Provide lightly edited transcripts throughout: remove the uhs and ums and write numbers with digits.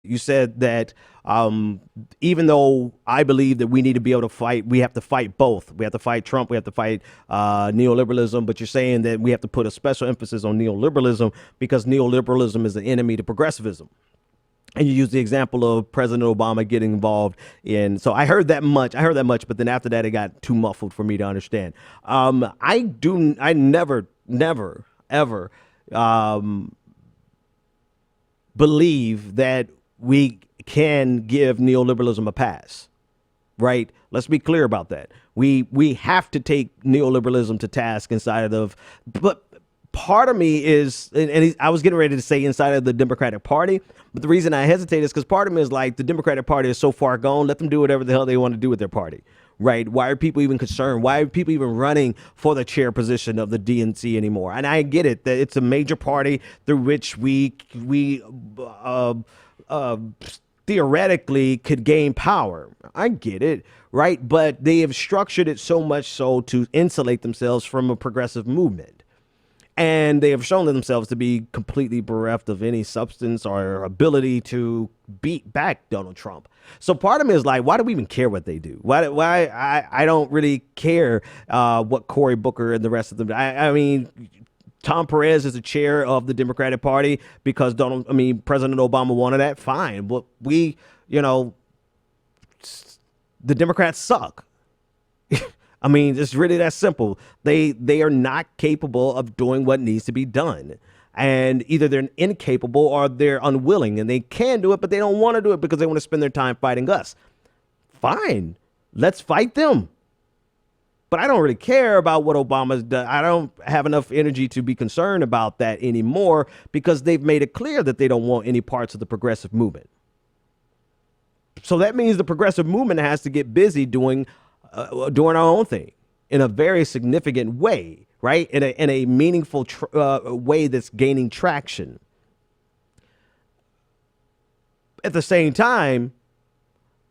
You said that even though I believe that we need to be able to fight, we have to fight both. We have to fight Trump. We have to fight neoliberalism. But you're saying that we have to put a special emphasis on neoliberalism because neoliberalism is the enemy to progressivism. And you use the example of President Obama getting involved in. So I heard that much. But then after that, it got too muffled for me to understand. I never, ever believe that we can give neoliberalism a pass. Right? Let's be clear about that. We have to take neoliberalism to task inside of, but part of me is, I was getting ready to say inside of the Democratic Party, but the reason I hesitate is because part of me is like, the Democratic Party is so far gone, let them do whatever the hell they want to do with their party, right? Why are people even concerned? Why are people even running for the chair position of the DNC anymore? And I get it, that it's a major party through which we theoretically could gain power. I get it, right? But they have structured it so much so to insulate themselves from a progressive movement. And they have shown themselves to be completely bereft of any substance or ability to beat back Donald Trump. So part of me is like, why do we even care what they do? Why I don't really care what Cory Booker and the rest of them. I mean, Tom Perez is the chair of the Democratic Party because President Obama wanted that. Fine. But the Democrats suck. I mean, it's really that simple. They are not capable of doing what needs to be done. And either they're incapable or they're unwilling, and they can do it, but they don't want to do it because they want to spend their time fighting us. Fine. Let's fight them. But I don't really care about what Obama's done. I don't have enough energy to be concerned about that anymore because they've made it clear that they don't want any parts of the progressive movement. So that means the progressive movement has to get busy doing our own thing in a very significant way, right? In a meaningful way that's gaining traction. At the same time,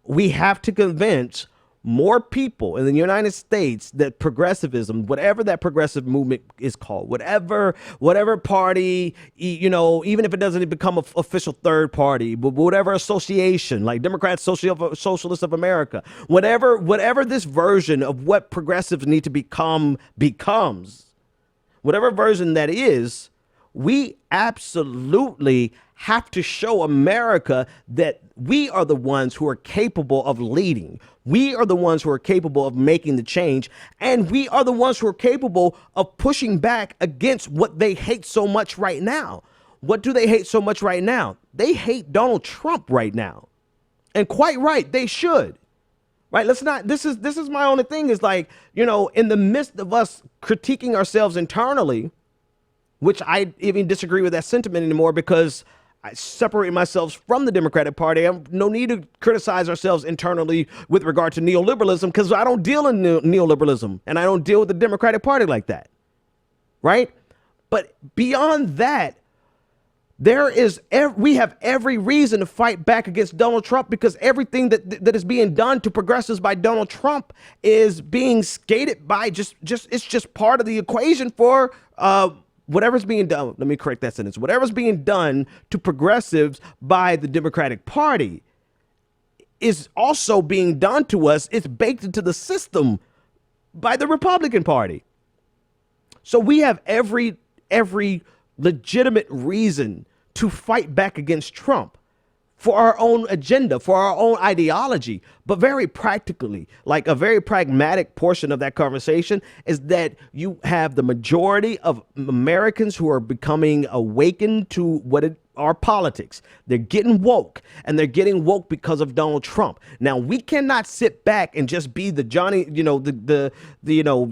we have to convince more people in the United States that progressivism, whatever that progressive movement is called, whatever party, even if it doesn't become an official third party, but whatever association, like Democrats, Socialists of America, whatever this version of what progressives need to become becomes, whatever version that is, we absolutely have to show America that we are the ones who are capable of leading. We are the ones who are capable of making the change. And we are the ones who are capable of pushing back against what they hate so much right now. What do they hate so much right now? They hate Donald Trump right now. And quite right, they should. Right? This is my only thing is like, in the midst of us critiquing ourselves internally, which I even disagree with that sentiment anymore because I separate myself from the Democratic Party. I have no need to criticize ourselves internally with regard to neoliberalism because I don't deal in neoliberalism and I don't deal with the Democratic Party like that. Right? But beyond that, we have every reason to fight back against Donald Trump because everything that is being done to progressives by Donald Trump is being skated by it's just part of the equation for whatever's being done. Let me correct that sentence. Whatever's being done to progressives by the Democratic Party is also being done to us. It's baked into the system by the Republican Party. So we have every legitimate reason to fight back against Trump for our own agenda, for our own ideology, but very practically, like a very pragmatic portion of that conversation is that you have the majority of Americans who are becoming awakened to what are politics. They're getting woke, and they're getting woke because of Donald Trump. Now, we cannot sit back and just be the Johnny, the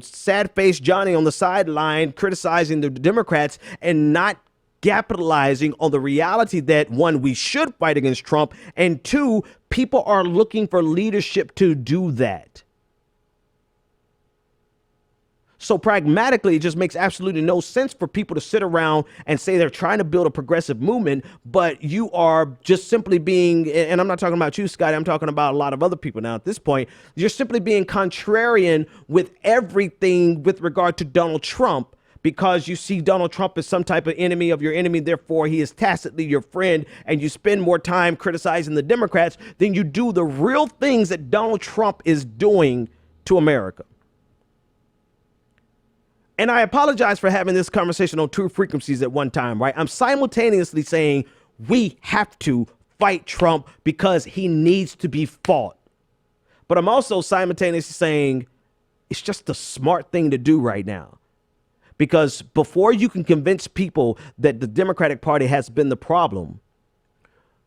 sad-faced Johnny on the sideline criticizing the Democrats and not capitalizing on the reality that, one, we should fight against Trump, and two, people are looking for leadership to do that. So pragmatically, it just makes absolutely no sense for people to sit around and say they're trying to build a progressive movement, but you are just simply being, and I'm not talking about you, Scott, I'm talking about a lot of other people now at this point, you're simply being contrarian with everything with regard to Donald Trump, because you see Donald Trump as some type of enemy of your enemy, therefore he is tacitly your friend, and you spend more time criticizing the Democrats than you do the real things that Donald Trump is doing to America. And I apologize for having this conversation on two frequencies at one time, right? I'm simultaneously saying we have to fight Trump because he needs to be fought. But I'm also simultaneously saying it's just the smart thing to do right now. Because before you can convince people that the Democratic Party has been the problem,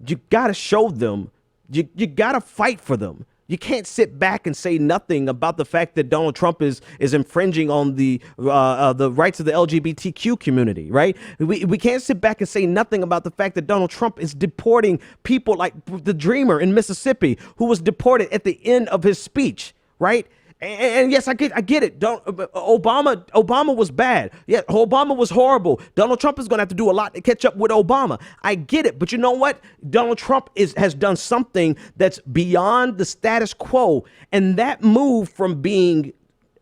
you got to show them, you got to fight for them. You can't sit back and say nothing about the fact that Donald Trump is infringing on the rights of the LGBTQ community, right? We can't sit back and say nothing about the fact that Donald Trump is deporting people like the Dreamer in Mississippi, who was deported at the end of his speech, right? And yes, I get it. Obama was bad. Yeah, Obama was horrible. Donald Trump is going to have to do a lot to catch up with Obama. I get it. But you know what? Donald Trump has done something that's beyond the status quo. And that move from being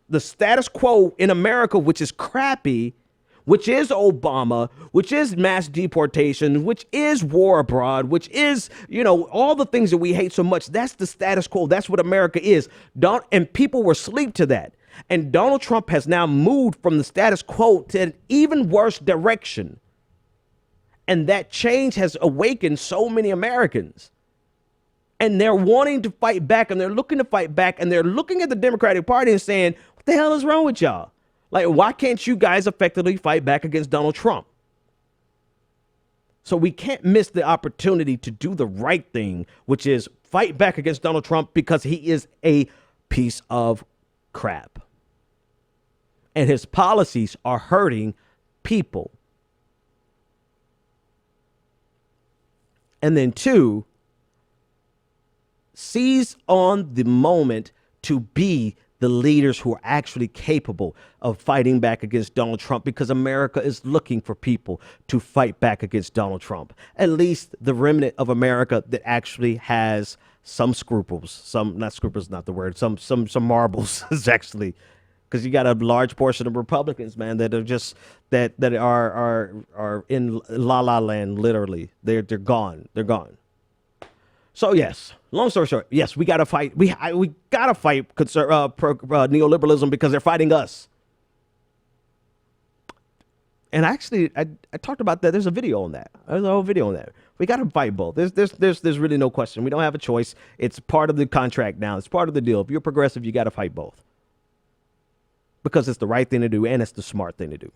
the status quo in America, which is crappy, which is Obama, which is mass deportation, which is war abroad, which is, all the things that we hate so much. That's the status quo. That's what America is. And people were asleep to that. And Donald Trump has now moved from the status quo to an even worse direction. And that change has awakened so many Americans. And they're wanting to fight back, and they're looking to fight back, and they're looking at the Democratic Party and saying, what the hell is wrong with y'all? Like, why can't you guys effectively fight back against Donald Trump? So we can't miss the opportunity to do the right thing, which is fight back against Donald Trump because he is a piece of crap. And his policies are hurting people. And then two, seize on the moment to be the leaders who are actually capable of fighting back against Donald Trump, because America is looking for people to fight back against Donald Trump. At least the remnant of America that actually has some scruples, not the word, some marbles is actually, because you got a large portion of Republicans, man, that are just that are in la la land. Literally, they're gone. They're gone. So yes, long story short, yes, we got to fight. We got to fight neoliberalism because they're fighting us. And actually, I talked about that. There's a video on that. There's a whole video on that. We got to fight both. There's really no question. We don't have a choice. It's part of the contract now. It's part of the deal. If you're progressive, you got to fight both because it's the right thing to do and it's the smart thing to do.